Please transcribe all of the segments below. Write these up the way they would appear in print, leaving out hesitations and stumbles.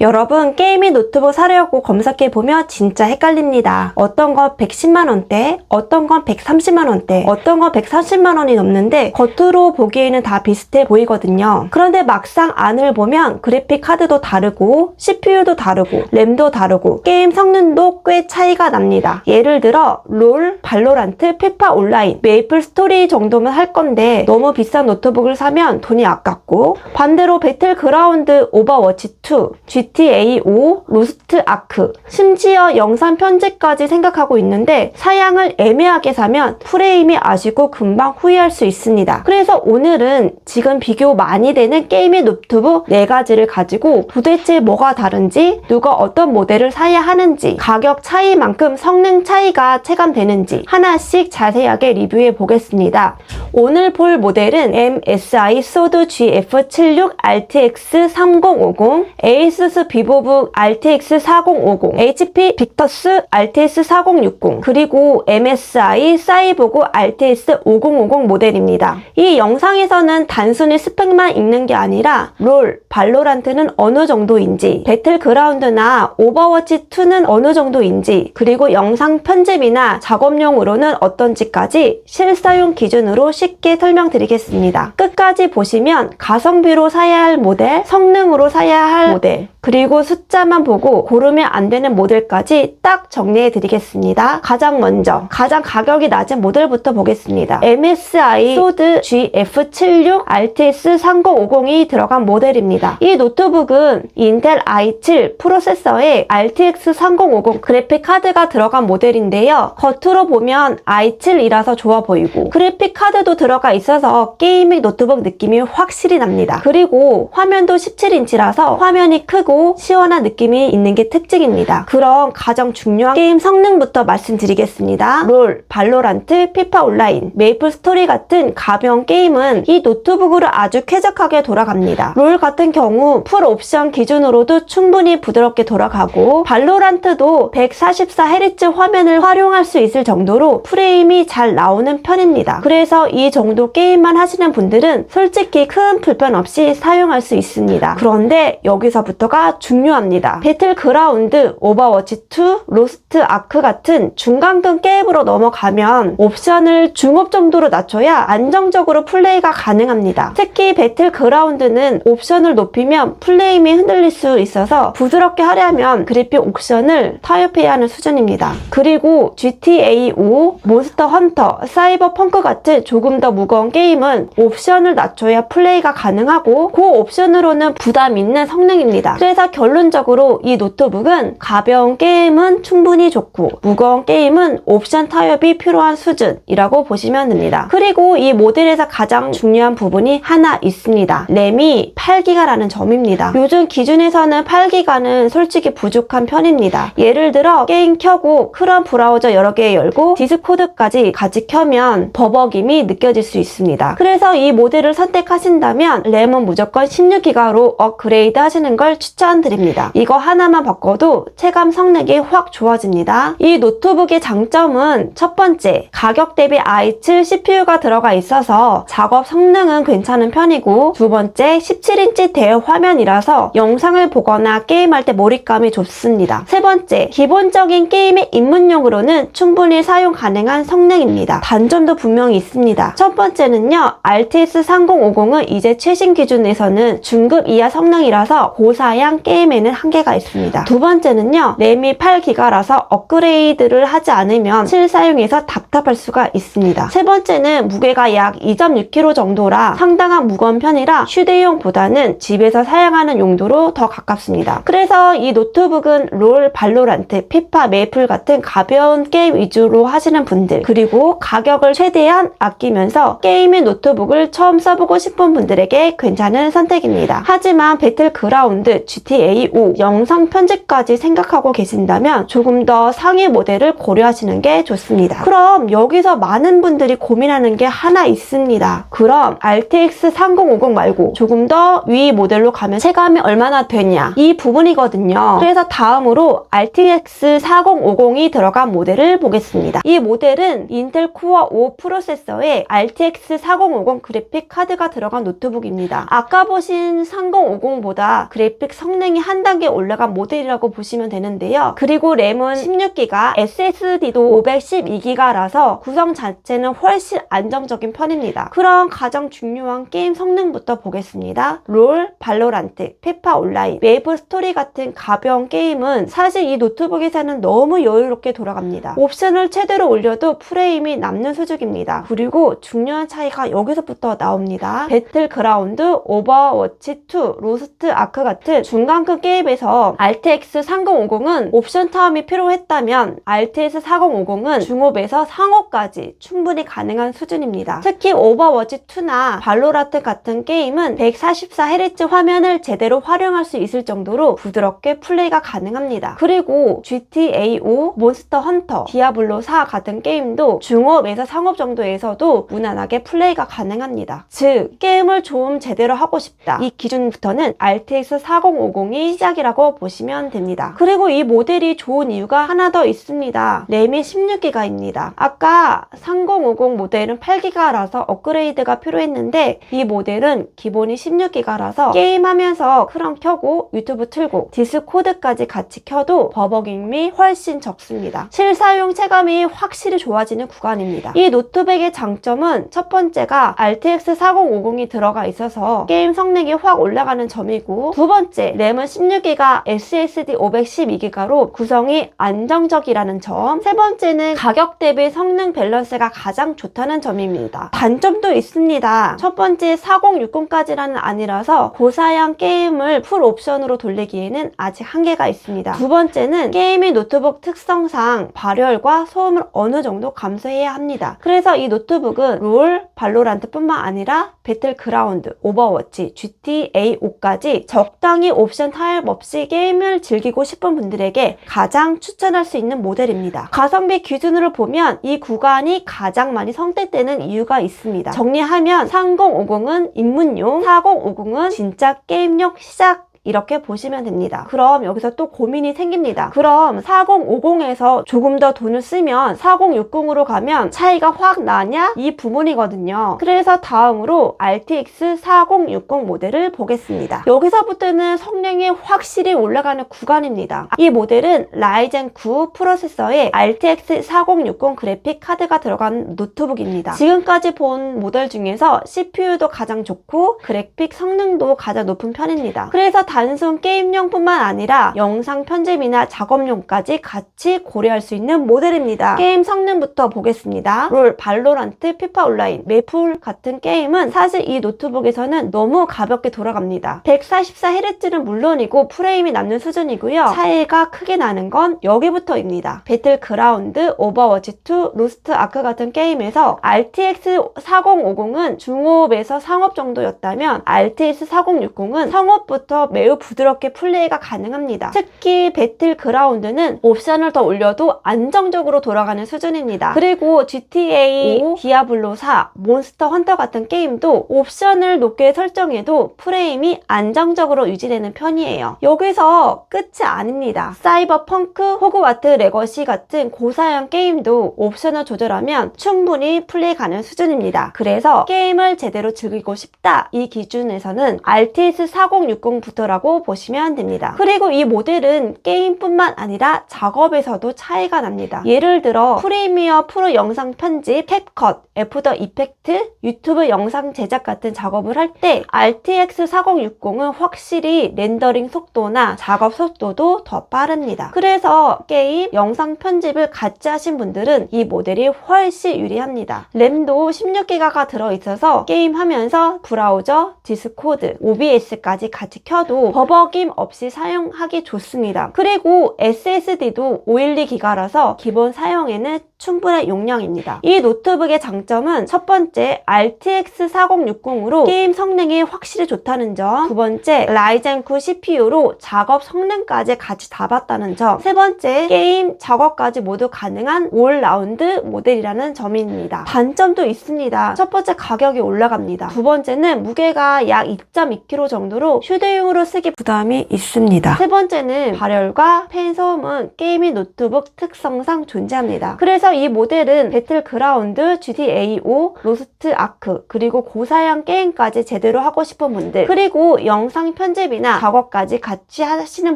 여러분, 게이밍 노트북 사려고 검색해보면 진짜 헷갈립니다. 어떤 건 110만원대, 어떤 건 130만원대, 어떤 건 130만원이 넘는데 겉으로 보기에는 다 비슷해 보이거든요. 그런데 막상 안을 보면 그래픽 카드도 다르고 CPU도 다르고 램도 다르고 게임 성능도 꽤 차이가 납니다. 예를 들어 롤, 발로란트, 피파 온라인, 메이플 스토리 정도면 할 건데 너무 비싼 노트북을 사면 돈이 아깝고, 반대로 배틀그라운드, 오버워치 2, GTA 5, 로스트 아크, 심지어 영상 편집까지 생각하고 있는데 사양을 애매하게 사면 프레임이 아시고 금방 후회할 수 있습니다. 그래서 오늘은 지금 비교 많이 되는 게이밍 노트북 4가지를 가지고 도대체 뭐가 다른지, 누가 어떤 모델을 사야 하는지, 가격 차이만큼 성능 차이가 체감되는지 하나씩 자세하게 리뷰해 보겠습니다. 오늘 볼 모델은 MSI SOD GF76 RTX 3050, ASUS 비보북 RTX 4050, HP 빅터스 RTX 4060, 그리고 MSI 사이보그 RTX 5050 모델입니다. 이 영상에서는 단순히 스펙만 읽는 게 아니라 롤, 발로란트는 어느 정도인지, 배틀그라운드나 오버워치2는 어느 정도인지, 그리고 영상 편집이나 작업용으로는 어떤지까지 실사용 기준으로 쉽게 설명드리겠습니다. 끝까지 보시면 가성비로 사야 할 모델, 성능으로 사야 할 모델, 그리고 숫자만 보고 고르면 안 되는 모델까지 딱 정리해 드리겠습니다. 가장 먼저 가장 가격이 낮은 모델부터 보겠습니다. MSI SOD GF76 RTX 3050이 들어간 모델입니다. 이 노트북은 인텔 i7 프로세서에 RTX 3050 그래픽 카드가 들어간 모델인데요. 겉으로 보면 i7이라서 좋아 보이고 그래픽 카드도 들어가 있어서 게이밍 노트북 느낌이 확실히 납니다. 그리고 화면도 17인치라서 화면이 크고 시원한 느낌이 있는 게 특징입니다. 그럼 가장 중요한 게임 성능부터 말씀드리겠습니다. 롤, 발로란트, 피파 온라인, 메이플 스토리 같은 가벼운 게임은 이 노트북으로 아주 쾌적하게 돌아갑니다. 롤 같은 경우 풀 옵션 기준으로도 충분히 부드럽게 돌아가고, 발로란트도 144Hz 화면을 활용할 수 있을 정도로 프레임이 잘 나오는 편입니다. 그래서 이 정도 게임만 하시는 분들은 솔직히 큰 불편 없이 사용할 수 있습니다. 그런데 여기서부터가 중요합니다. 배틀그라운드, 오버워치2, 로스트 아크 같은 중간급 게임으로 넘어가면 옵션을 중업 정도로 낮춰야 안정적으로 플레이가 가능합니다. 특히 배틀그라운드는 옵션을 높이면 프레임이 흔들릴 수 있어서 부드럽게 하려면 그래픽 옵션을 타협해야 하는 수준입니다. 그리고 GTA 5, 몬스터 헌터, 사이버 펑크 같은 조금 더 무거운 게임은 옵션을 낮춰야 플레이가 가능하고 그 옵션으로는 부담 있는 성능입니다. 그래서 결론적으로 이 노트북은 가벼운 게임은 충분히 좋고 무거운 게임은 옵션 타협이 필요한 수준이라고 보시면 됩니다. 그리고 이 모델에서 가장 중요한 부분이 하나 있습니다. 램이 8기가라는 점입니다. 요즘 기준에서는 8기가는 솔직히 부족한 편입니다. 예를 들어 게임 켜고 크롬 브라우저 여러 개 열고 디스코드까지 같이 켜면 버벅임이 느껴질 수 있습니다. 그래서 이 모델을 선택하신다면 램은 무조건 16기가로 업그레이드 하시는 걸 추천드립니다. 이거 하나만 바꿔도 체감 성능이 확 좋아집니다. 이 노트북의 장점은 첫 번째, 가격 대비 i7 CPU가 들어가 있어서 작업 성능은 괜찮은 편이고, 두 번째, 17인치 대화면이라서 영상을 보거나 게임할 때 몰입감이 좋습니다. 세 번째, 기본적인 게임의 입문용으로는 충분히 사용 가능한 성능입니다. 단점도 분명히 있습니다. 첫 번째는요, RTX 3050은 이제 최신 기준에서는 중급 이하 성능이라서 고사양 게임에는 한계가 있습니다. 두 번째는요, 램이 8기가라서 업그레이드를 하지 않으면 실사용에서 답답할 수가 있습니다. 세 번째는 무게가 약 2.6kg 정도라 상당한 무거운 편이라 휴대용보다는 집에서 사용하는 용도로 더 가깝습니다. 그래서 이 노트북은 롤, 발로란트, 피파, 메이플 같은 가벼운 게임 위주로 하시는 분들, 그리고 가격을 최대한 아끼면서 게이밍 노트북을 처음 써보고 싶은 분들에게 괜찮은 선택입니다. 하지만 배틀그라운드, GTA 5, 영상 편집까지 생각하고 계신다면 조금 더 상위 모델을 고려하시는 게 좋습니다. 그럼 여기서 많은 분들이 고민하는 게 하나 있습니다. 그럼 RTX 3050 말고 조금 더 위 모델로 가면 체감이 얼마나 되냐, 이 부분이거든요. 그래서 다음으로 RTX 4050이 들어간 모델을 보겠습니다. 이 모델은 인텔 코어 5 프로세서에 RTX 4050 그래픽 카드가 들어간 노트북입니다. 아까 보신 3050보다 그래픽 성능 성능이 한 단계 올라간 모델이라고 보시면 되는데요. 그리고 램은 16기가, SSD도 512기가라서 구성 자체는 훨씬 안정적인 편입니다. 그럼 가장 중요한 게임 성능부터 보겠습니다. 롤, 발로란트, 피파 온라인, 메이플 스토리 같은 가벼운 게임은 사실 이 노트북에서는 너무 여유롭게 돌아갑니다. 옵션을 최대로 올려도 프레임이 남는 수준입니다. 그리고 중요한 차이가 여기서부터 나옵니다. 배틀그라운드, 오버워치2, 로스트 아크 같은 중간급 게임에서 RTX 3050은 옵션 타임이 필요했다면 RTS 4050은 중옵에서 상옵까지 충분히 가능한 수준입니다. 특히 오버워치2나 발로란트 같은 게임은 144Hz 화면을 제대로 활용할 수 있을 정도로 부드럽게 플레이가 가능합니다. 그리고 GTA 5, 몬스터 헌터, 디아블로 4 같은 게임도 중옵에서 상옵 정도에서도 무난하게 플레이가 가능합니다. 즉, 게임을 좀 제대로 하고 싶다. 이 기준부터는 RTX 4050이 시작이라고 보시면 됩니다. 그리고 이 모델이 좋은 이유가 하나 더 있습니다. 램이 16기가입니다. 아까 3050 모델은 8기가라서 업그레이드가 필요했는데 이 모델은 기본이 16기가라서 게임하면서 크롬 켜고 유튜브 틀고 디스코드까지 같이 켜도 버벅임이 훨씬 적습니다. 실사용 체감이 확실히 좋아지는 구간입니다. 이 노트북의 장점은 첫 번째가 RTX 4050이 들어가 있어서 게임 성능이 확 올라가는 점이고, 두 번째, 램은 16기가, SSD 512기가로 구성이 안정적이라는 점, 세 번째는 가격 대비 성능 밸런스가 가장 좋다는 점입니다. 단점도 있습니다. 첫 번째, 4060까지는 아니라서 고사양 게임을 풀 옵션으로 돌리기에는 아직 한계가 있습니다. 두 번째는 게이밍 노트북 특성상 발열과 소음을 어느 정도 감수해야 합니다. 그래서 이 노트북은 롤, 발로란트 뿐만 아니라 배틀그라운드, 오버워치, GTA 5까지 적당히 옵션 타입 없이 게임을 즐기고 싶은 분들에게 가장 추천할 수 있는 모델입니다. 가성비 기준으로 보면 이 구간이 가장 많이 선택되는 이유가 있습니다. 정리하면 3050은 입문용, 4050은 진짜 게임용 시작, 이렇게 보시면 됩니다. 그럼 여기서 또 고민이 생깁니다. 그럼 4050에서 조금 더 돈을 쓰면 4060으로 가면 차이가 확 나냐? 이 부분이거든요. 그래서 다음으로 RTX 4060 모델을 보겠습니다. 여기서부터는 성능이 확실히 올라가는 구간입니다. 이 모델은 라이젠 9 프로세서에 RTX 4060 그래픽 카드가 들어간 노트북입니다. 지금까지 본 모델 중에서 CPU도 가장 좋고 그래픽 성능도 가장 높은 편입니다. 그래서 단순 게임용뿐만 아니라 영상 편집이나 작업용까지 같이 고려할 수 있는 모델입니다. 게임 성능부터 보겠습니다. 롤, 발로란트, 피파 온라인, 메이플 같은 게임은 사실 이 노트북에서는 너무 가볍게 돌아갑니다. 144Hz는 물론이고 프레임이 남는 수준이고요. 차이가 크게 나는 건 여기부터입니다. 배틀그라운드, 오버워치2, 로스트 아크 같은 게임에서 RTX 4050은 중옵에서 상옵 정도였다면 RTX 4060은 상옵부터 매우 부드럽게 플레이가 가능합니다. 특히 배틀그라운드는 옵션을 더 올려도 안정적으로 돌아가는 수준입니다. 그리고 GTA 5, 디아블로 4, 몬스터 헌터 같은 게임도 옵션을 높게 설정해도 프레임이 안정적으로 유지되는 편이에요. 여기서 끝이 아닙니다. 사이버펑크, 호그와트 레거시 같은 고사양 게임도 옵션을 조절하면 충분히 플레이 가능 수준입니다. 그래서 게임을 제대로 즐기고 싶다, 이 기준에서는 RTX 4060부터 라고 보시면 됩니다. 그리고 이 모델은 게임뿐만 아니라 작업에서도 차이가 납니다. 예를 들어 프리미어 프로 영상 편집, 캡컷, 애프터 이펙트, 유튜브 영상 제작 같은 작업을 할 때 RTX 4060은 확실히 렌더링 속도나 작업 속도도 더 빠릅니다. 그래서 게임, 영상 편집을 같이 하신 분들은 이 모델이 훨씬 유리합니다. 램도 16기가가 들어있어서 게임하면서 브라우저, 디스코드, OBS까지 같이 켜도 버벅임 없이 사용하기 좋습니다. 그리고 SSD도 512기가라서 기본 사용에는 충분한 용량입니다. 이 노트북의 장점은 첫 번째, RTX 4060으로 게임 성능이 확실히 좋다는 점, 두 번째, 라이젠 9 CPU로 작업 성능까지 같이 다 봤다는 점, 세 번째, 게임, 작업까지 모두 가능한 올라운드 모델이라는 점입니다. 단점도 있습니다. 첫 번째, 가격이 올라갑니다. 두 번째는 무게가 약 2.2kg 정도로 휴대용으로 떼어쓰기 부담이 있습니다. 세 번째는 발열과 팬 소음은 게이밍 노트북 특성상 존재합니다. 그래서 이 모델은 배틀그라운드, GTA5, 로스트 아크, 그리고 고사양 게임까지 제대로 하고 싶은 분들, 그리고 영상 편집이나 작업까지 같이 하시는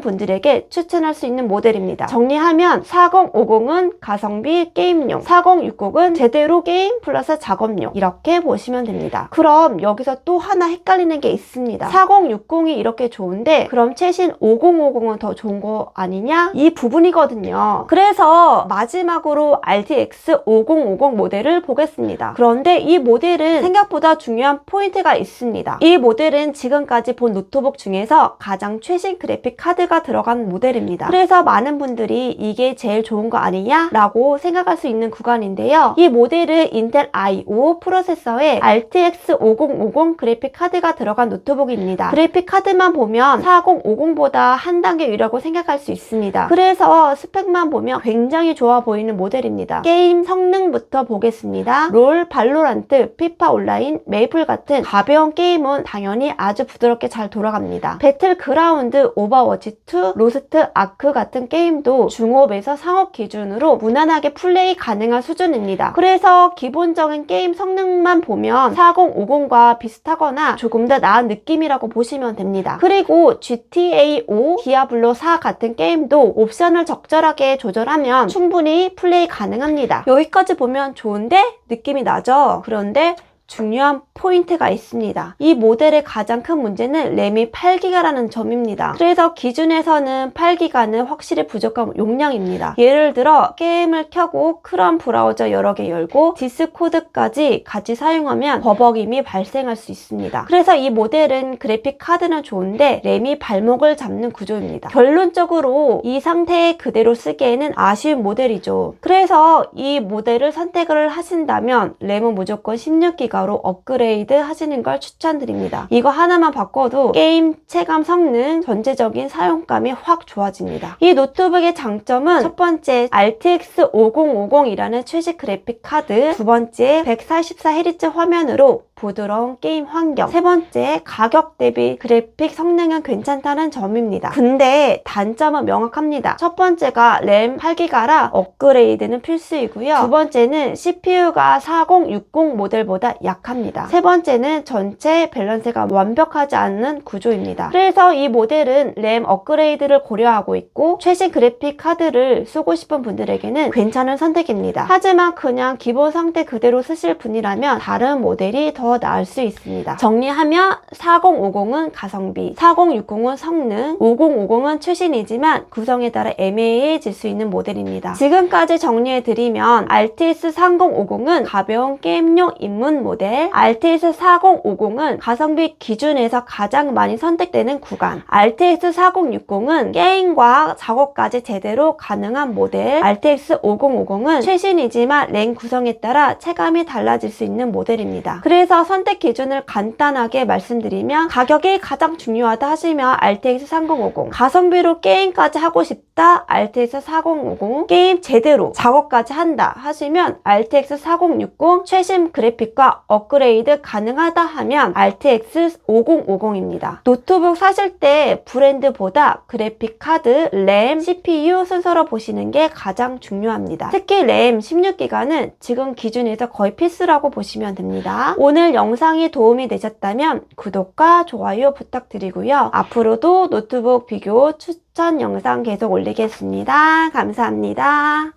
분들에게 추천할 수 있는 모델입니다. 정리하면 4050은 가성비 게임용, 4060은 제대로 게임 플러스 작업용, 이렇게 보시면 됩니다. 그럼 여기서 또 하나 헷갈리는 게 있습니다. 4060이 이렇게 좋은데 그럼 최신 5050은 더 좋은 거 아니냐? 이 부분이거든요. 그래서 마지막으로 RTX 5050 모델을 보겠습니다. 그런데 이 모델은 생각보다 중요한 포인트가 있습니다. 이 모델은 지금까지 본 노트북 중에서 가장 최신 그래픽 카드가 들어간 모델입니다. 그래서 많은 분들이 이게 제일 좋은 거 아니냐? 라고 생각할 수 있는 구간인데요. 이 모델은 인텔 i5 프로세서에 RTX 5050 그래픽 카드가 들어간 노트북입니다. 그래픽 카드만 보면 4050보다 한 단계 위라고 생각할 수 있습니다. 그래서 스펙만 보면 굉장히 좋아 보이는 모델입니다. 게임 성능부터 보겠습니다. 롤, 발로란트, 피파 온라인, 메이플 같은 가벼운 게임은 당연히 아주 부드럽게 잘 돌아갑니다. 배틀그라운드, 오버워치2, 로스트 아크 같은 게임도 중업에서 상업 기준으로 무난하게 플레이 가능한 수준입니다. 그래서 기본적인 게임 성능만 보면 4050과 비슷하거나 조금 더 나은 느낌이라고 보시면 됩니다. 그리고 GTA5, 디아블로 4 같은 게임도 옵션을 적절하게 조절하면 충분히 플레이 가능합니다. 여기까지 보면 좋은데 느낌이 나죠? 그런데 중요한 포인트가 있습니다. 이 모델의 가장 큰 문제는 램이 8기가라는 점입니다. 그래서 기준에서는 8기가는 확실히 부족한 용량입니다. 예를 들어 게임을 켜고 크롬 브라우저 여러 개 열고 디스코드까지 같이 사용하면 버벅임이 발생할 수 있습니다. 그래서 이 모델은 그래픽 카드는 좋은데 램이 발목을 잡는 구조입니다. 결론적으로 이 상태에 그대로 쓰기에는 아쉬운 모델이죠. 그래서 이 모델을 선택을 하신다면 램은 무조건 16기가 로 업그레이드 하시는 걸 추천드립니다. 이거 하나만 바꿔도 게임 체감 성능, 전체적인 사용감이 확 좋아집니다. 이 노트북의 장점은 첫 번째 RTX 5050이라는 최신 그래픽 카드, 두 번째 144Hz 화면으로 부드러운 게임 환경, 세 번째 가격 대비 그래픽 성능은 괜찮다는 점입니다. 근데 단점은 명확합니다. 첫 번째가 램 8기가라 업그레이드는 필수이고요. 두 번째는 CPU가 4060 모델보다 약합니다. 세 번째는 전체 밸런스가 완벽하지 않은 구조입니다. 그래서 이 모델은 램 업그레이드를 고려하고 있고 최신 그래픽 카드를 쓰고 싶은 분들에게는 괜찮은 선택입니다. 하지만 그냥 기본 상태 그대로 쓰실 분이라면 다른 모델이 더 나을 수 있습니다. 정리하면 4050은 가성비, 4060은 성능, 5050은 최신이지만 구성에 따라 애매해질 수 있는 모델입니다. 지금까지 정리해드리면 RTX 3050은 가벼운 게임용 입문 모델, RTX 4050은 가성비 기준에서 가장 많이 선택되는 구간, RTX 4060은 게임과 작업까지 제대로 가능한 모델, RTX 5050은 최신이지만 램 구성에 따라 체감이 달라질 수 있는 모델입니다. 그래서 선택 기준을 간단하게 말씀드리면 가격이 가장 중요하다 하시면 RTX 3050, 가성비로 게임까지 하고 싶다 RTX 4050, 게임 제대로 작업까지 한다 하시면 RTX 4060, 최신 그래픽과 업그레이드 가능하다 하면 RTX 5050입니다. 노트북 사실 때 브랜드보다 그래픽 카드, 램, CPU 순서로 보시는 게 가장 중요합니다. 특히 램 16기가는 지금 기준에서 거의 필수라고 보시면 됩니다. 오늘 영상이 도움이 되셨다면 구독과 좋아요 부탁드리고요. 앞으로도 노트북 비교 추천 영상 계속 올리겠습니다. 감사합니다.